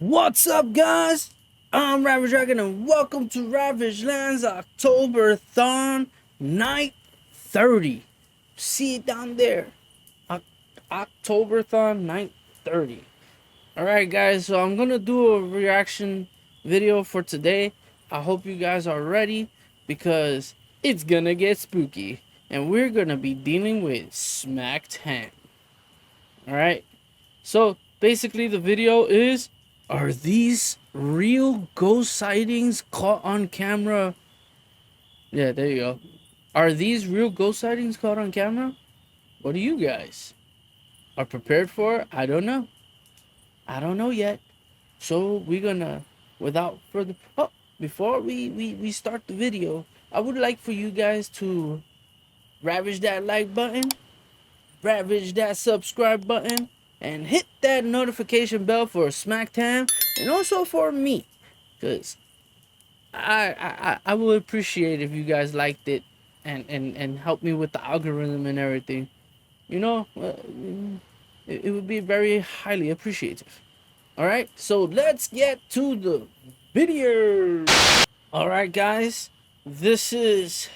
What's up, guys? I'm RavageDragon and welcome to RavageLands Octoberthon Night 30. See it down there. Octoberthon Night 30. Alright, guys, so I'm gonna do a reaction video for today. I hope you guys are ready because it's gonna get spooky. And we're gonna be dealing with smacked hand. Alright, so basically the video is, are these real ghost sightings caught on camera? Yeah, there you go. Are these real ghost sightings caught on camera? What do you guys are prepared for? I don't know. I don't know yet. So we're gonna, without further, before we start the video, I would like for you guys to ravage that like button, ravage that subscribe button, and hit that notification bell for Smack Time and also for me, because I would appreciate if you guys liked it and help me with the algorithm and everything. You know, it would be very highly appreciative. All right, so let's get to the video. All right, guys, this is,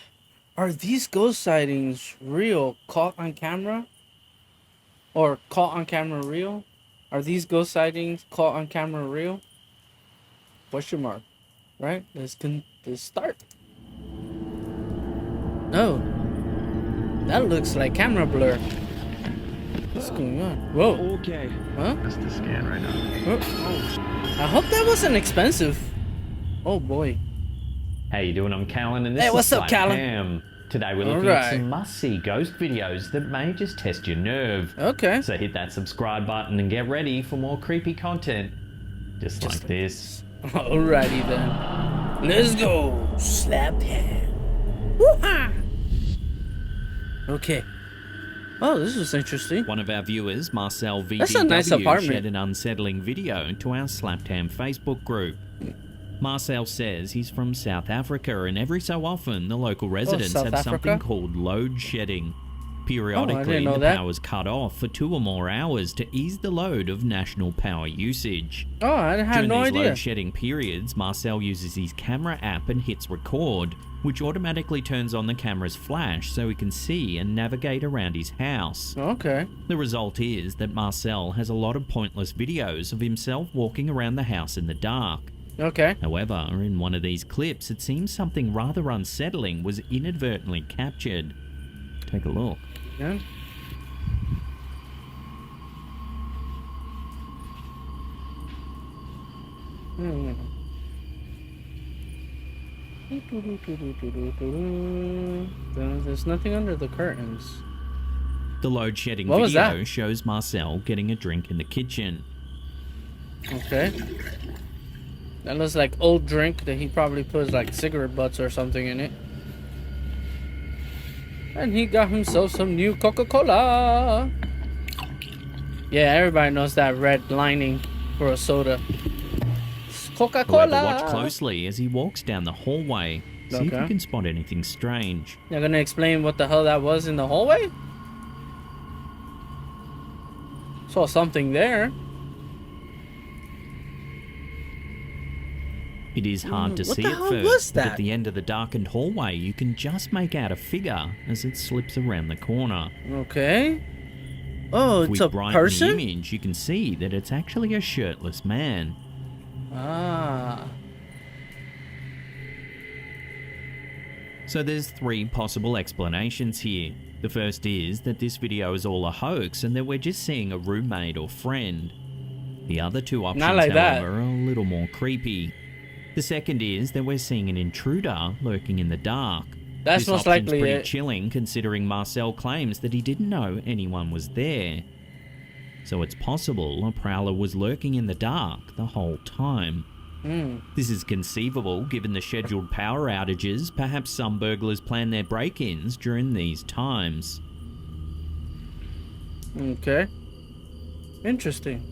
are these ghost sightings real, caught on camera? Or caught on camera real? Are these ghost sightings caught on camera real? Question mark. Right? Let's start. Oh. That looks like camera blur. What's going on? Whoa. Okay. Huh? That's the scan right now. Oh. I hope that wasn't expensive. Oh boy. How you doing? I'm Callan and this is what's up, Callan? Cam. Today we're looking at some must-see ghost videos that may just test your nerve. Okay. So hit that subscribe button and get ready for more creepy content. Just like this. Alrighty then. Let's go. Slap hand. Woo-ha! Okay. Oh, this is interesting. One of our viewers, Marcel VDW, That's a nice apartment. shared an unsettling video to our Slaptam Facebook group. Marcel says he's from South Africa, and every so often the local residents have something called load shedding. Periodically, the power's cut off for 2 or more hours to ease the load of national power usage. Oh, I had no idea. During these load shedding periods, Marcel uses his camera app and hits record, which automatically turns on the camera's flash so he can see and navigate around his house. Okay. The result is that Marcel has a lot of pointless videos of himself walking around the house in the dark. Okay. However, in one of these clips, it seems something rather unsettling was inadvertently captured. Take a look. Yeah. There's nothing under the curtains. The load shedding video shows Marcel getting a drink in the kitchen. Okay. That looks like old drink that he probably puts like cigarette butts or something in it. And he got himself some new Coca-Cola. Yeah, everybody knows that red lining for a soda. Coca-Cola. However, watch closely as he walks down the hallway. See if you can spot anything strange. You're gonna explain what the hell that was in the hallway? Saw something there. It is hard to see at first, but at the end of the darkened hallway, you can just make out a figure as it slips around the corner. Okay. Oh, it's a person? In the image, you can see that it's actually a shirtless man. Ah. So there's 3 possible explanations here. The first is that this video is all a hoax and that we're just seeing a roommate or friend. The other 2 options, however, are a little more creepy. The second is that we're seeing an intruder lurking in the dark. That's most likely pretty chilling, considering Marcel claims that he didn't know anyone was there. So it's possible a prowler was lurking in the dark the whole time. This is conceivable given the scheduled power outages. Perhaps some burglars plan their break-ins during these times. Okay. Interesting.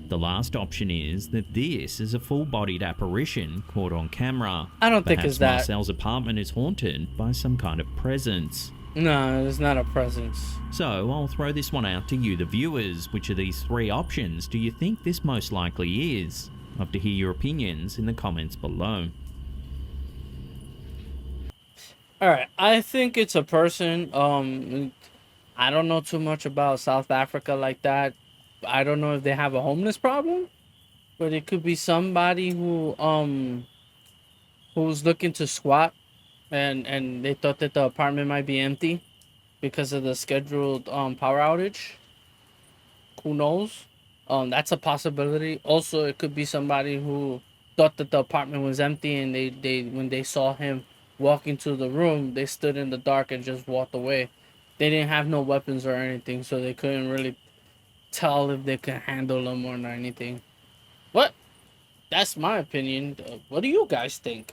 The last option is that this is a full-bodied apparition caught on camera. I don't think it's that. Marcel's apartment is haunted by some kind of presence. No, it's not a presence. So I'll throw this one out to you, the viewers. Which of these three options do you think this most likely is? I'd love to hear your opinions in the comments below. Alright, I think it's a person. I don't know too much about South Africa like that. I don't know if they have a homeless problem, but it could be somebody who's looking to squat, and they thought that the apartment might be empty because of the scheduled power outage. Who knows? That's a possibility. Also, it could be somebody who thought that the apartment was empty, and they when they saw him walk into the room, they stood in the dark and just walked away. They didn't have no weapons or anything, so they couldn't really tell if they could handle them or anything. But that's my opinion. What do you guys think?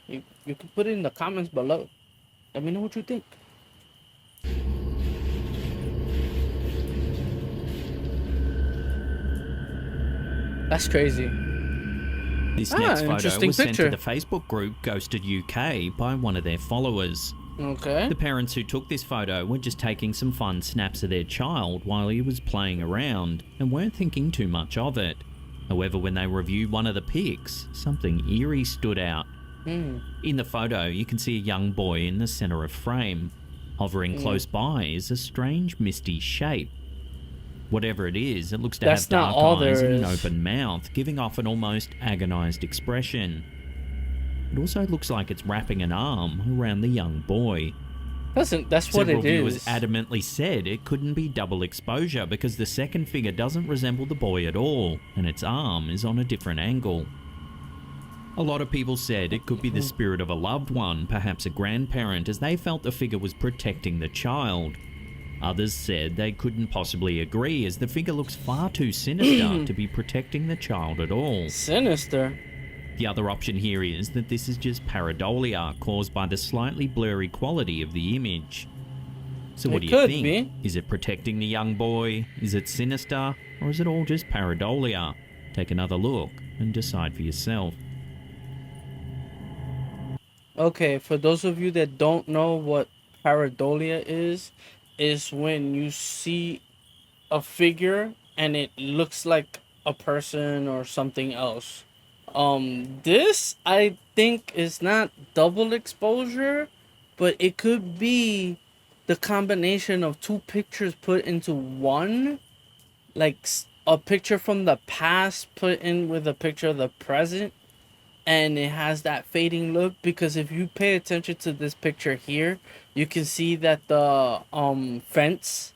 You can put it in the comments below. Let me know what you think. That's crazy. This next photo interesting was sent to picture. the Facebook group Ghosted UK by one of their followers. Okay. The parents who took this photo were just taking some fun snaps of their child while he was playing around and weren't thinking too much of it. However, when they reviewed one of the pics, something eerie stood out. In the photo, you can see a young boy in the center of frame. Hovering close by is a strange misty shape. Whatever it is, it looks to have dark eyes and an open mouth, giving off an almost agonized expression. It also looks like it's wrapping an arm around the young boy. That's what Several it viewers is. adamantly said it couldn't be double exposure because the second figure doesn't resemble the boy at all, and its arm is on a different angle. A lot of people said it could be the spirit of a loved one, perhaps a grandparent, as they felt the figure was protecting the child. Others said they couldn't possibly agree, as the figure looks far too sinister to be protecting the child at all. Sinister. The other option here is that this is just pareidolia caused by the slightly blurry quality of the image. So what do you think? Be. Is it protecting the young boy? Is it sinister? Or is it all just pareidolia? Take another look and decide for yourself. Okay, for those of you that don't know what pareidolia is when you see a figure and it looks like a person or something else. This I think is not double exposure, but it could be the combination of two pictures put into one, like a picture from the past put in with a picture of the present, and it has that fading look. Because if you pay attention to this picture here, you can see that the fence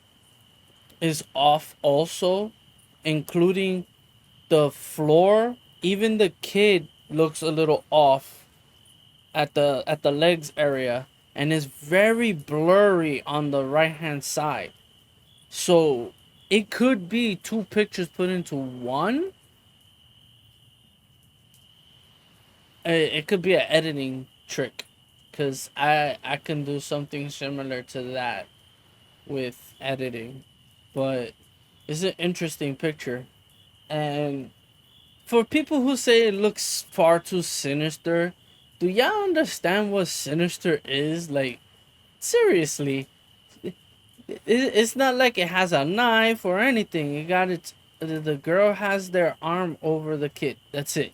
is off also, including the floor. Even the kid looks a little off at the legs area, and is very blurry on the right hand side. So it could be two pictures put into one. It could be an editing trick, because I can do something similar to that with editing. But it's an interesting picture. And for people who say it looks far too sinister, do y'all understand what sinister is? Like, seriously, it's not like it has a knife or anything. It got its. The girl has their arm over the kid. That's it.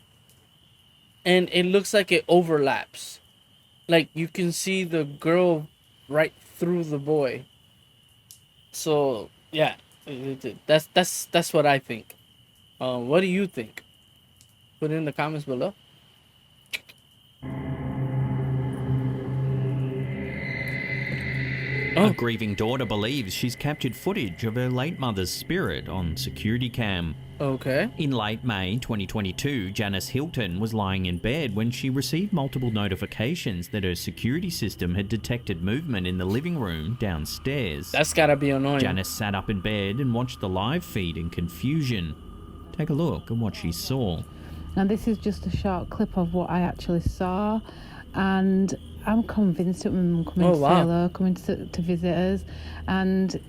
And it looks like it overlaps. Like you can see the girl right through the boy. So yeah, that's what I think. What do you think? Put it in the comments below. A grieving daughter believes she's captured footage of her late mother's spirit on security cam. Okay. In late May 2022, Janice Hilton was lying in bed when she received multiple notifications that her security system had detected movement in the living room downstairs. That's gotta be annoying. Janice sat up in bed and watched the live feed in confusion. Take a look at what she saw. Now this is just a short clip of what I actually saw, and I'm convinced it when I'm coming to say hello, coming to visit us, and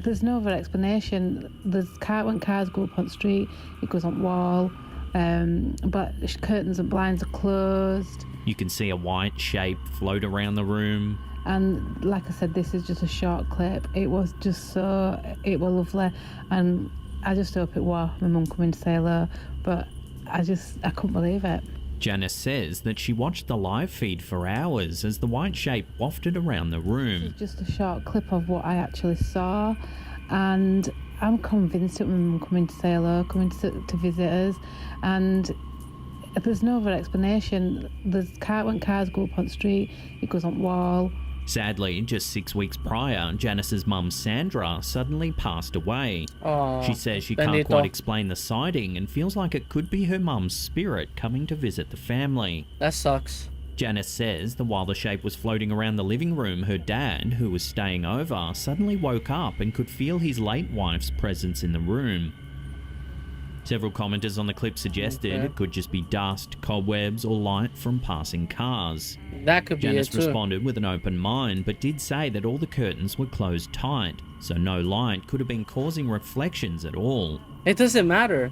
there's no other explanation. When cars go up on the street, it goes on wall, but curtains and blinds are closed. You can see a white shape float around the room. And like I said, this is just a short clip. It was lovely, and I just hope it was my mum coming to say hello, but I couldn't believe it. Janice says that she watched the live feed for hours as the white shape wafted around the room. It's just a short clip of what I actually saw, and I'm convinced it was my mum coming to say hello, coming to visit us, and there's no other explanation. When cars go up on the street, it goes on wall. Sadly, just 6 weeks prior, Janice's mum Sandra suddenly passed away. She says she can't quite explain the sighting and feels like it could be her mum's spirit coming to visit the family. That sucks. Janice says that while the shape was floating around the living room, her dad, who was staying over, suddenly woke up and could feel his late wife's presence in the room. Several commenters on the clip suggested it could just be dust, cobwebs, or light from passing cars. That could be it too. Janice responded with an open mind, but did say that all the curtains were closed tight, so no light could have been causing reflections at all. It doesn't matter.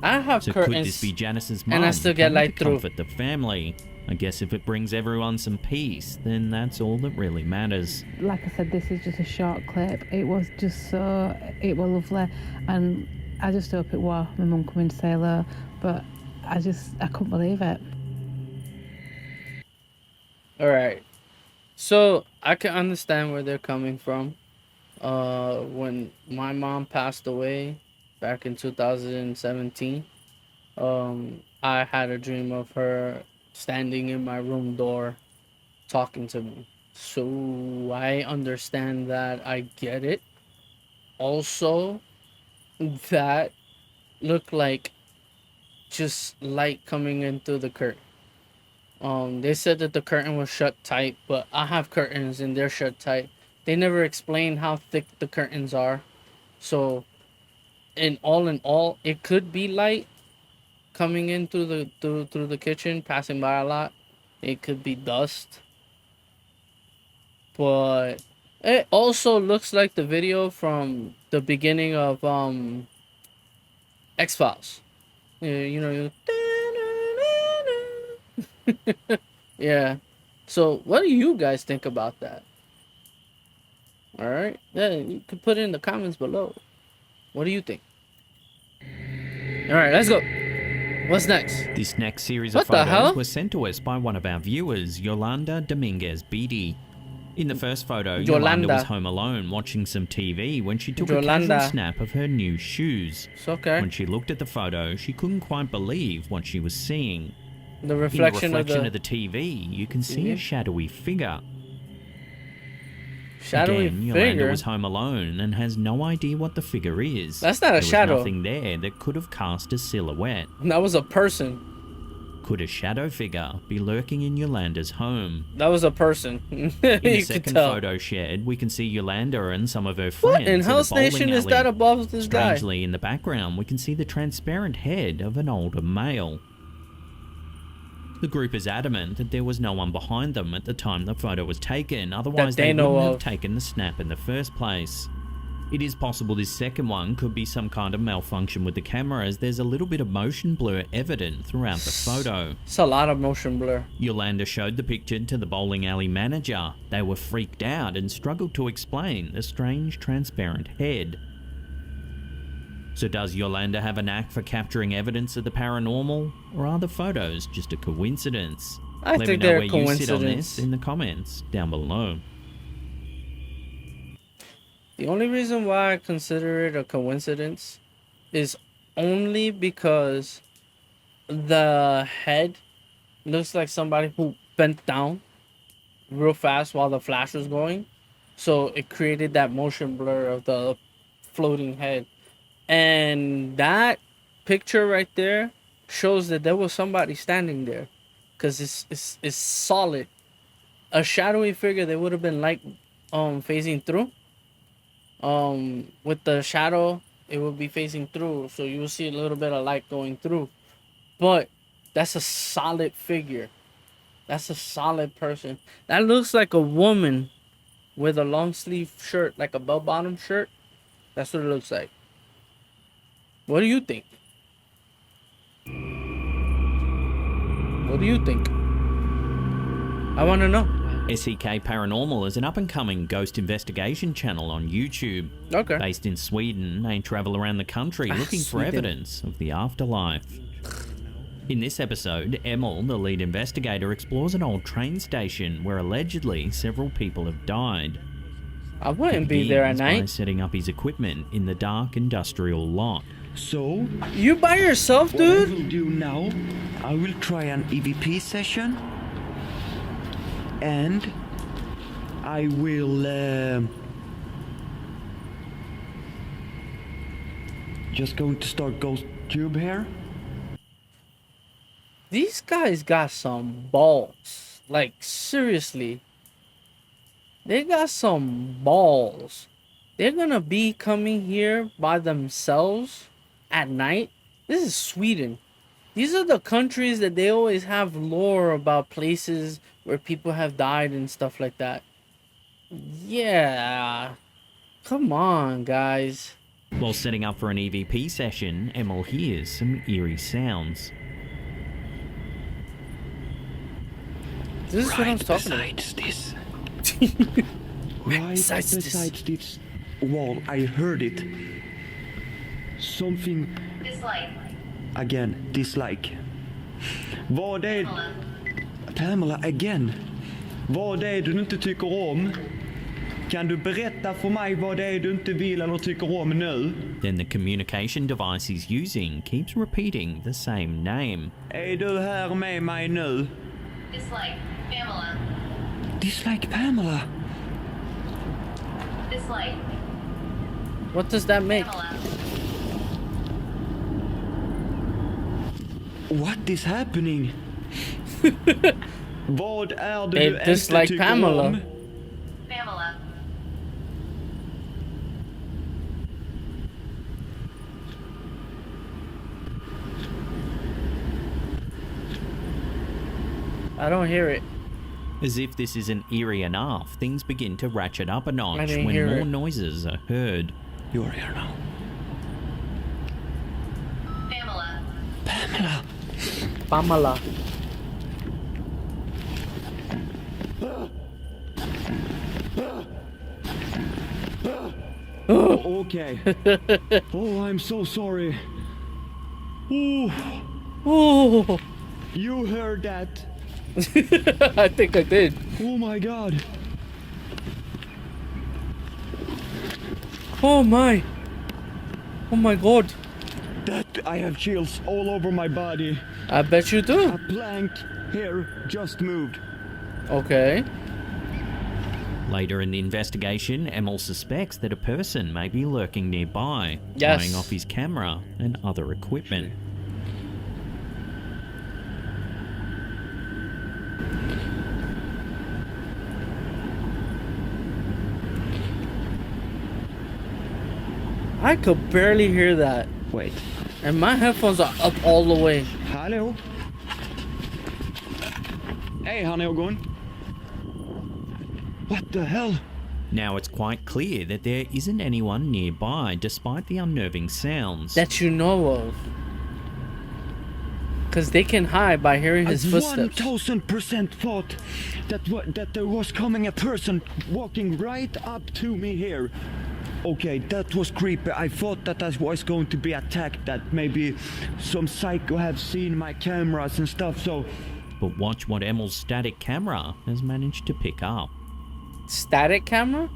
I have so curtains. Could this be Janice's mum and I still get light to through. comfort the family? I guess if it brings everyone some peace, then that's all that really matters. Like I said, this is just a short clip. It was lovely, and I just hope it was my mum coming to say hello, but I couldn't believe it. Alright. So, I can understand where they're coming from. When my mom passed away back in 2017, I had a dream of her standing in my room door talking to me. So, I understand that. I get it. Also, that looked like just light coming in through the curtain. They said that the curtain was shut tight, but I have curtains and they're shut tight. They never explain how thick the curtains are. So, in all, it could be light coming in through the kitchen, passing by a lot. It could be dust. But it also looks like the video from the beginning of X-Files. Yeah. So, what do you guys think about that? Alright? Yeah, you can put it in the comments below. What do you think? Alright, let's go. What's next? This next series of photos was sent to us by one of our viewers, Yolanda Dominguez Beatty. In the first photo, Yolanda was home alone watching some TV when she took a casual snap of her new shoes. It's okay. When she looked at the photo, she couldn't quite believe what she was seeing. The reflection of the TV, you can see a shadowy figure. Again, Yolanda was home alone and has no idea what the figure is. That's not a shadow. There was nothing there that could have cast a silhouette. That was a person. Could a shadow figure be lurking in Yolanda's home? That was a person. In the second photo shared, we can see Yolanda and some of her friends. What in Hell's Nation is that above this guy? Strangely, in the background, we can see the transparent head of an older male. The group is adamant that there was no one behind them at the time the photo was taken, otherwise they wouldn't have taken the snap in the first place. It is possible this second one could be some kind of malfunction with the camera, as there's a little bit of motion blur evident throughout the photo. It's a lot of motion blur. Yolanda showed the picture to the bowling alley manager. They were freaked out and struggled to explain the strange transparent head. So does Yolanda have a knack for capturing evidence of the paranormal, or are the photos just a coincidence? I think they're a coincidence. Let me know where you sit on this in the comments down below. The only reason why I consider it a coincidence is only because the head looks like somebody who bent down real fast while the flash was going. So it created that motion blur of the floating head. And that picture right there shows that there was somebody standing there. Because it's solid. A shadowy figure, they would have been like phasing through. With the shadow, it will be facing through, so you will see a little bit of light going through. But that's a solid figure. That's a solid person. That looks like a woman with a long sleeve shirt, like a bell bottom shirt. That's what it looks like. What do you think? What do you think? I want to know. SEK Paranormal is an up-and-coming ghost investigation channel on YouTube. Okay. Based in Sweden, they travel around the country looking for Sweden. evidence of the afterlife. In this episode, Emil, the lead investigator, explores an old train station where allegedly several people have died. I wouldn't He be there at begins by night. setting up his equipment in the dark industrial lot. So, You by yourself, what I dude? will do now, I will try an EVP session. And I will just going to start Ghost Tube here. These guys got some balls. Like, seriously. They got some balls. They're gonna be coming here by themselves at night. This is Sweden. These are the countries that they always have lore about places where people have died and stuff like that. Yeah. Come on, guys. While setting up for an EVP session, Emil hears some eerie sounds. This is what I'm talking about. Besides this. Right Besides besides this wall, I heard it. Something Dislike. again, dislike. Vad är... Pamela, again. Vad är du inte tycker om? Kan du berätta för mig vad det är du inte vill eller tycker om nu? Then the communication device he's using keeps repeating the same name. Är du här med mig nu? Dislike. Pamela. Dislike Pamela. Dislike. What does that make? Pamela. What is happening? Vad är det They du inte dislike tycker Pamela. om? Pamela. I don't hear it. As if this isn't eerie enough, things begin to ratchet up a I notch didn't when hear more it. noises are heard. You're here now. Pamela. Pamela. Pamela. Okay. Oh, I'm so sorry. Ooh, Oh, you heard that? I think I did. Oh my god. Oh my. Oh my god. That I have chills all over my body. I bet you do. A plank here just moved. Okay. Later in the investigation, Emil suspects that a person may be lurking nearby, Yes. showing off his camera and other equipment. I could barely hear that. Wait. And my headphones are up all the way. Hallå? Hej, har någon? What the hell? Now it's quite clear that there isn't anyone nearby despite the unnerving sounds. That you know of. Because they can hide by hearing his I footsteps. 1000% thought that there was coming a person walking right up to me here. Okay, that was creepy. I thought that I was going to be attacked, that maybe some psycho have seen my cameras and stuff, so... But watch what Emil's static camera has managed to pick up. Static camera?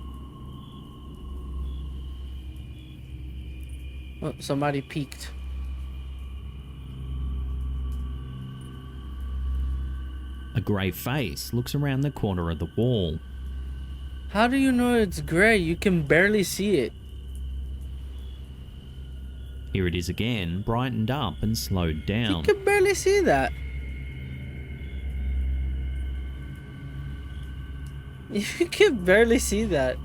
Oh, somebody peeked. A grey face looks around the corner of the wall. How do you know it's gray? You can barely see it. Here it is again, brightened up and slowed You down. can barely see that. You can barely see that.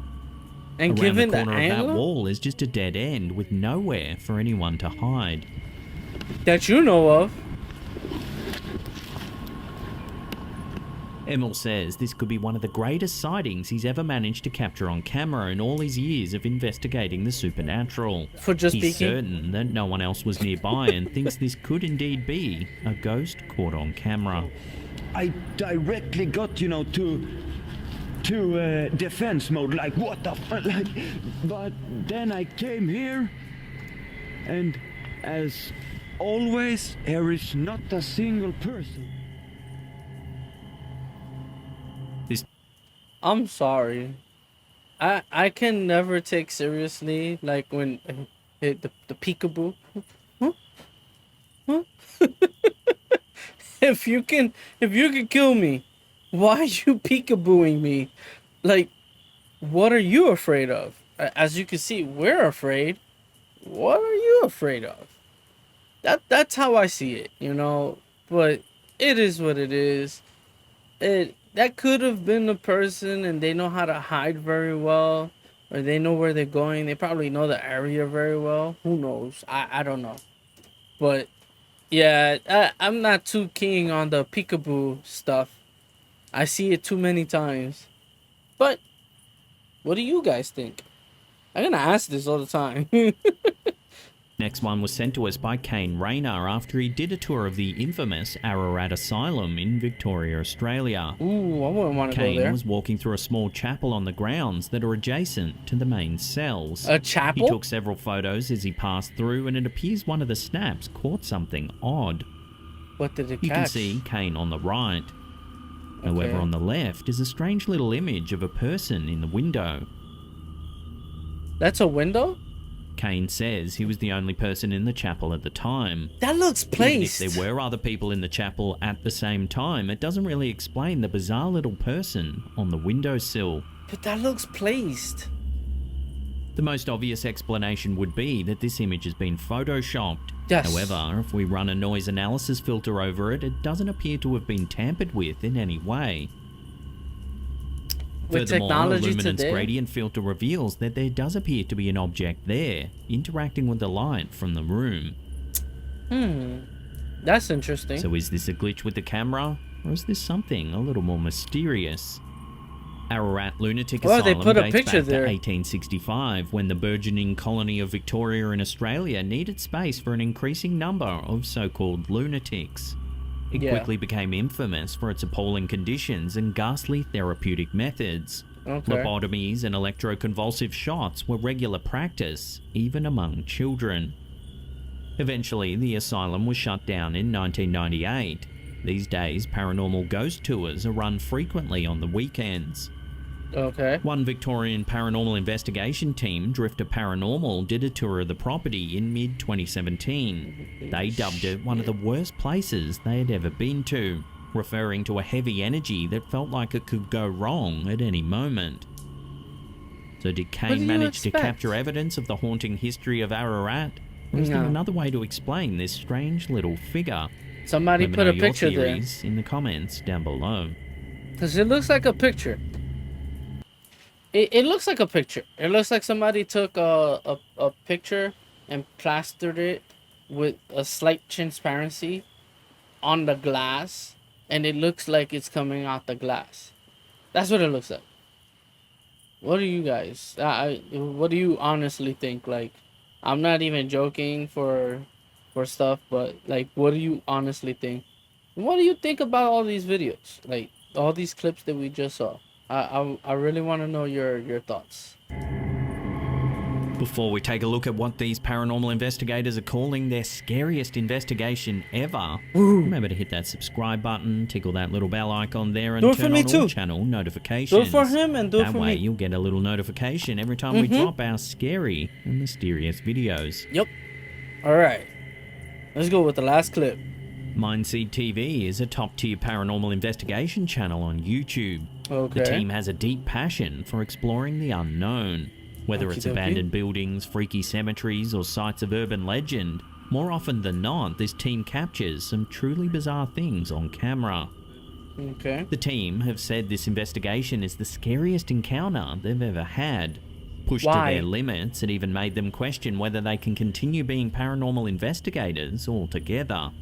And Around given the the corner of that angle wall is just a dead end with nowhere for anyone to hide. that you know of, Emil says this could be one of the greatest sightings he's ever managed to capture on camera in all his years of investigating the supernatural. for just He's speaking. certain that no one else was nearby and thinks this could indeed be a ghost caught on camera. I directly got, to to defense mode, like what the fuck, like, but then I came here, and as always, there is not a single person. I'm sorry. I can never take seriously like when the peekaboo. Huh? Huh? if you can kill me, why are you peekabooing me? Like, what are you afraid of? As you can see, we're afraid. What are you afraid of? That's how I see it, you know. But it is what it is. That could have been a person, and they know how to hide very well, or they know where they're going. They probably know the area very well. Who knows? I don't know. But yeah, I'm not too keen on the peekaboo stuff. I see it too many times. But what do you guys think? I'm gonna ask this all the time. Next one was sent to us by Kane Rayner after he did a tour of the infamous Ararat Asylum in Victoria, Australia. Ooh, I wouldn't want to go there. Kane was walking through a small chapel on the grounds that are adjacent to the main cells. A chapel? He took several photos as he passed through, and it appears one of the snaps caught something odd. What did it catch? You can see Kane on the right. However, Okay. on the left is a strange little image of a person in the window. That's a window? Kane says he was the only person in the chapel at the time. That looks placed. Even if there were other people in the chapel at the same time, it doesn't really explain the bizarre little person on the windowsill. But that looks placed. The most obvious explanation would be that this image has been photoshopped. Yes. However, if we run a noise analysis filter over it, it doesn't appear to have been tampered with in any way. With Furthermore, a technology luminance today? gradient filter reveals that there does appear to be an object there, interacting with the light from the room. That's interesting. So is this a glitch with the camera, or is this something a little more mysterious? Ararat Lunatic Well, they Asylum put a dates picture back there. to 1865, when the burgeoning colony of Victoria in Australia needed space for an increasing number of so-called lunatics. It Yeah. quickly became infamous for its appalling conditions and ghastly therapeutic methods. Okay. Lobotomies and electroconvulsive shots were regular practice, even among children. Eventually, the asylum was shut down in 1998. These days, paranormal ghost tours are run frequently on the weekends. Okay. One Victorian paranormal investigation team, Drifter Paranormal, did a tour of the property in mid-2017. They dubbed it one of the worst places they had ever been to, referring to a heavy energy that felt like it could go wrong at any moment. So did do Kane you manage to expect? capture evidence of the haunting history of Ararat? Or is there No. another way to explain this strange little figure? Somebody Let me put know a your picture there. theories in the comments down below. Because it looks like a picture. It looks like a picture. It looks like somebody took a picture and plastered it with a slight transparency on the glass. And it looks like it's coming out the glass. That's what it looks like. What do you guys? What do you honestly think? Like, I'm not even joking for stuff, but like, what do you honestly think? What do you think about all these videos? Like, all these clips that we just saw. I really want to know your thoughts. Before we take a look at what these paranormal investigators are calling their scariest investigation ever, remember to hit that subscribe button, tickle that little bell icon there, and Do it for turn me on too. all channel notifications. Do it for him and do it That for way me. you'll get a little notification every time we drop our scary and mysterious videos. Yep. All right. Let's go with the last clip. Mindseed TV is a top-tier paranormal investigation channel on YouTube. Okay. The team has a deep passion for exploring the unknown. Whether it's Okie dokie. abandoned buildings, freaky cemeteries, or sites of urban legend, more often than not, this team captures some truly bizarre things on camera. Okay. The team have said this investigation is the scariest encounter they've ever had. Pushed Why? to their limits, it even made them question whether they can continue being paranormal investigators altogether.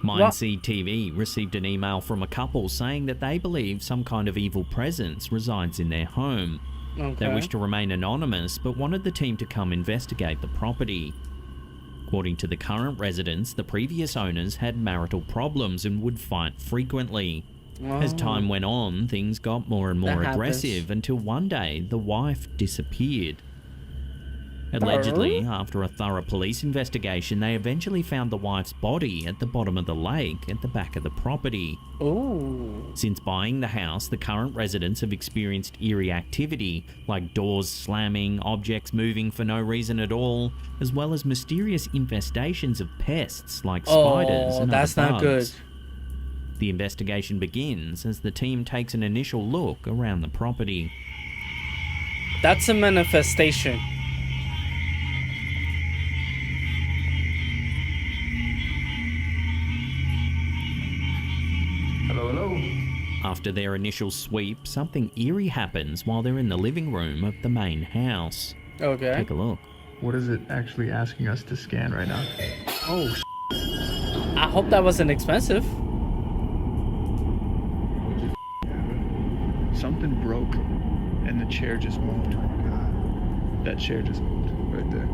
Mindseed TV received an email from a couple saying that they believe some kind of evil presence resides in their home. Okay. They wish to remain anonymous, but wanted the team to come investigate the property. According to the current residents, the previous owners had marital problems and would fight frequently. As time went on, things got more and more That aggressive happens. until one day the wife disappeared. Allegedly, after a thorough police investigation, they eventually found the wife's body at the bottom of the lake at the back of the property. Oh. Since buying the house, the current residents have experienced eerie activity, like doors slamming, objects moving for no reason at all, as well as mysterious infestations of pests like spiders and that's other not good. bugs. The investigation begins as the team takes an initial look around the property. That's a manifestation. After their initial sweep, something eerie happens while they're in the living room of the main house. Okay. Take a look. What is it actually asking us to scan right now? Oh, I hope that wasn't expensive. something broke and the chair just moved. That chair just moved right there.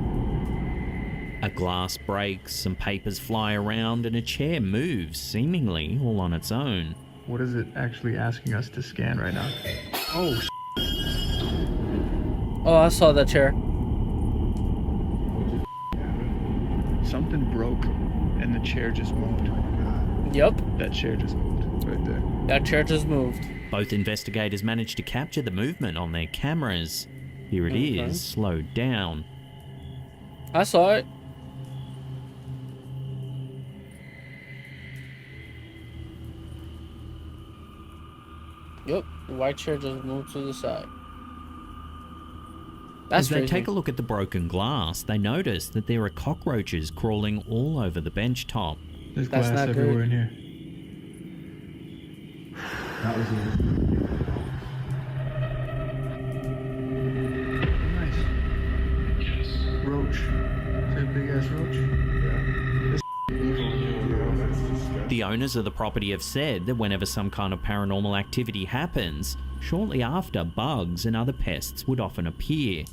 A glass breaks, some papers fly around, and a chair moves, seemingly all on its own. What is it actually asking us to scan right now? Oh, Oh, I saw that chair. something broke and the chair just moved. Yep. That chair just moved right there. That chair just moved. Both investigators managed to capture the movement on their cameras. Here it is, slowed down. I saw it. Yep. The white chair just moved to the side. That's As they crazy. take a look at the broken glass, they notice that there are cockroaches crawling all over the bench top. There's That's glass not everywhere good. in here. That was it. Nice. Roach. Is that a big ass roach? The owners of the property have said that whenever some kind of paranormal activity happens, shortly after, bugs and other pests would often appear.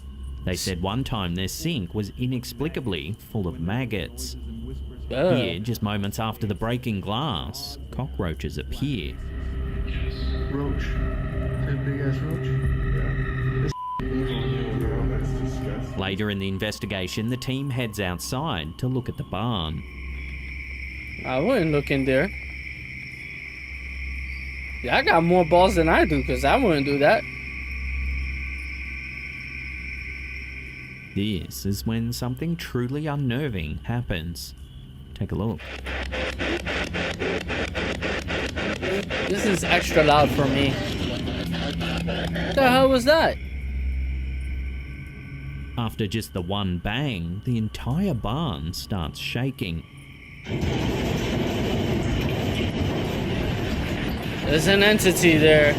They said one time their sink was inexplicably full of maggots. Here, just moments after the breaking glass, cockroaches appear. Roach. Is that a big ass roach? Later in the investigation, the team heads outside to look at the barn. I wouldn't look in there. Yeah, I got more balls than I do, because I wouldn't do that. This is when something truly unnerving happens. Take a look. This is extra loud for me. What the hell was that? After just the one bang, the entire barn starts shaking. There's an entity there.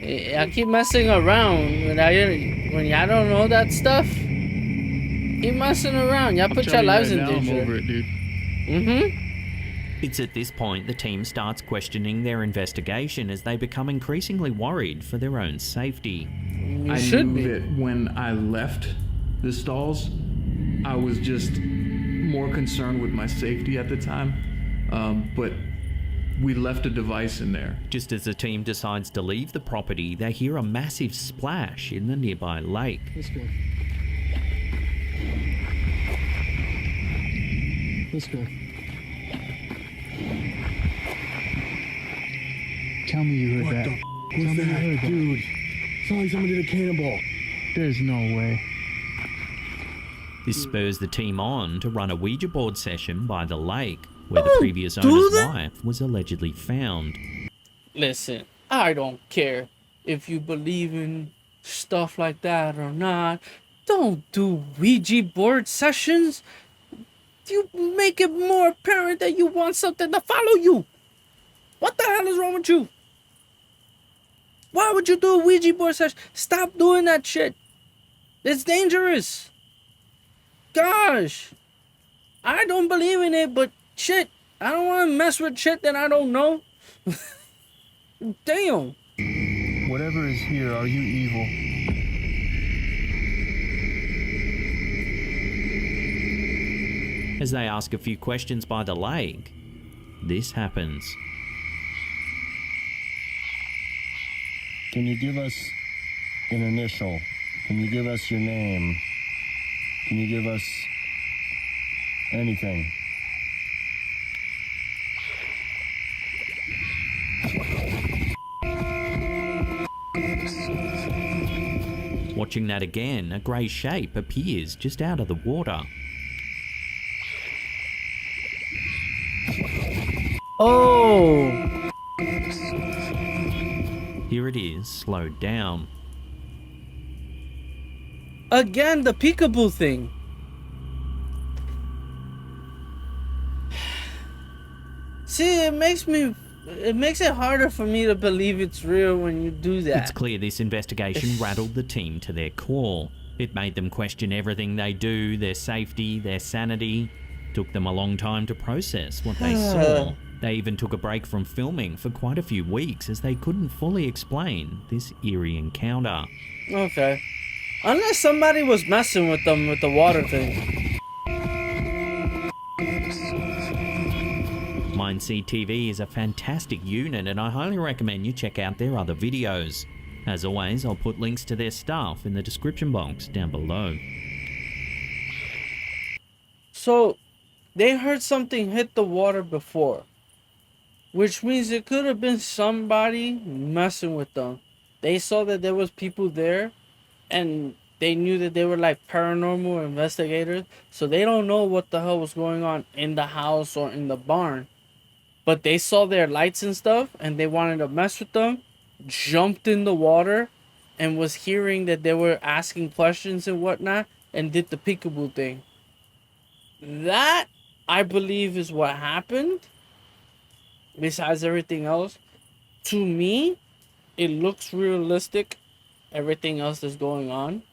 I keep messing around when y'all don't know that stuff. Keep messing around. Y'all put your lives in danger. I'm over it, dude. It's at this point the team starts questioning their investigation as they become increasingly worried for their own safety. You I should knew be. that when I left the stalls, I was just more concerned with my safety at the time. But we left a device in there. Just as the team decides to leave the property, they hear a massive splash in the nearby lake. Let's go. Let's go. Tell me you heard that. Tell me you heard that. Dude, sounds like someone did a cannonball. There's no way. This spurs the team on to run a Ouija board session by the lake, where the previous owner's wife was allegedly found. Listen, I don't care if you believe in stuff like that or not. Don't do Ouija board sessions. You make it more apparent that you want something to follow you. What the hell is wrong with you? Why would you do a Ouija board session? Stop doing that shit. It's dangerous. Gosh. I don't believe in it, but shit. I don't want to mess with shit that I don't know. Damn. Whatever is here, are you evil? As they ask a few questions by the lake, this happens. Can you give us an initial? Can you give us your name? Can you give us anything? Watching that again, a grey shape appears just out of the water. Oh! Here it is, slowed down. Again, the peekaboo thing. See, it makes it harder for me to believe it's real when you do that. It's clear this investigation rattled the team to their core. It made them question everything they do, their safety, their sanity. Took them a long time to process what they saw. They even took a break from filming for quite a few weeks as they couldn't fully explain this eerie encounter. Okay. Unless somebody was messing with them with the water thing. Mindseed TV is a fantastic unit and I highly recommend you check out their other videos. As always, I'll put links to their stuff in the description box down below. So, they heard something hit the water before. Which means it could have been somebody messing with them. They saw that there was people there and they knew that they were like paranormal investigators. So they don't know what the hell was going on in the house or in the barn. But they saw their lights and stuff and they wanted to mess with them. Jumped in the water and was hearing that they were asking questions and whatnot. And did the peekaboo thing. That, I believe, is what happened. Besides everything else, to me, it looks realistic. Everything else that's going on,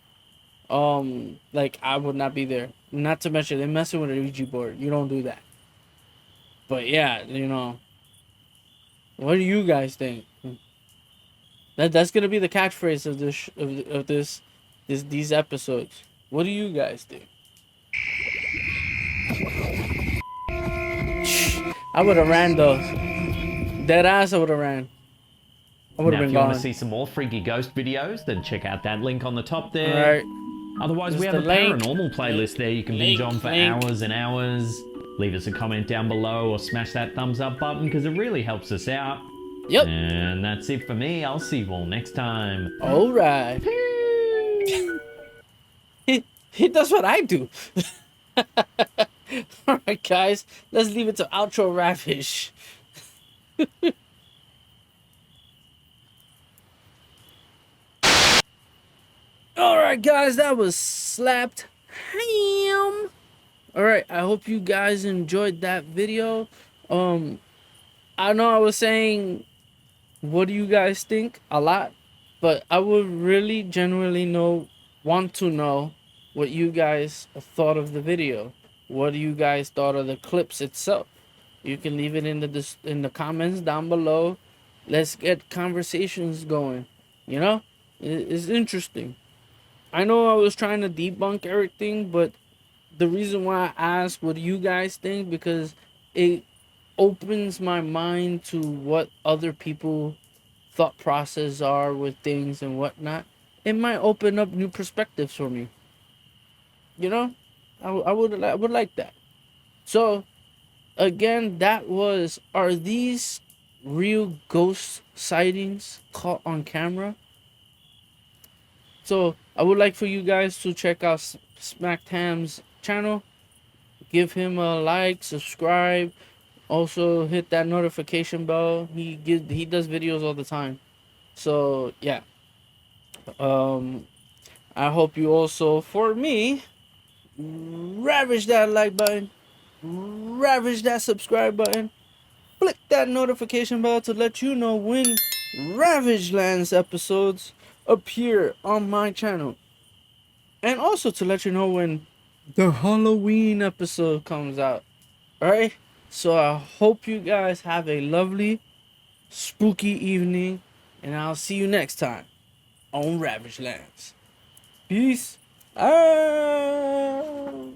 like I would not be there. Not to mention they're messing with a Ouija board. You don't do that. But yeah, you know, what do you guys think? That's gonna be the catchphrase of this these episodes. What do you guys think? I would have ran though. Dead ass, I would have ran. I would have been If you want gone. to see some more freaky ghost videos, then check out that link on the top there. Alright. Otherwise, we There's have a the link. paranormal playlist there you can binge on for hours and hours. Leave us a comment down below or smash that thumbs up button because it really helps us out. Yep. And that's it for me. I'll see you all next time. Alright. He does what I do. Alright, guys. Let's leave it to outro Ravage. Alright, guys. That was slapped ham. Alright, I hope you guys enjoyed that video. I know I was saying, what do you guys think? A lot. But I would really genuinely want to know what you guys thought of the video. What do you guys thought of the clips itself? You can leave it in the comments down below. Let's get conversations going. You know, it's interesting. I know I was trying to debunk everything, but the reason why I ask what do you guys think, because it opens my mind to what other people thought process are with things and whatnot. It might open up new perspectives for me. You know, I would like that. So again, that was, are these real ghost sightings caught on camera? So I would like for you guys to check out Smacked Ham's channel. Give him a like, subscribe. Also hit that notification bell. He does videos all the time. So yeah. I hope you also, for me, ravage that like button, ravage that subscribe button, click that notification bell to let you know when RavageLands episodes appear on my channel. And also to let you know when the Halloween episode comes out. Alright? So I hope you guys have a lovely, spooky evening. And I'll see you next time on RavageLands. Peace out.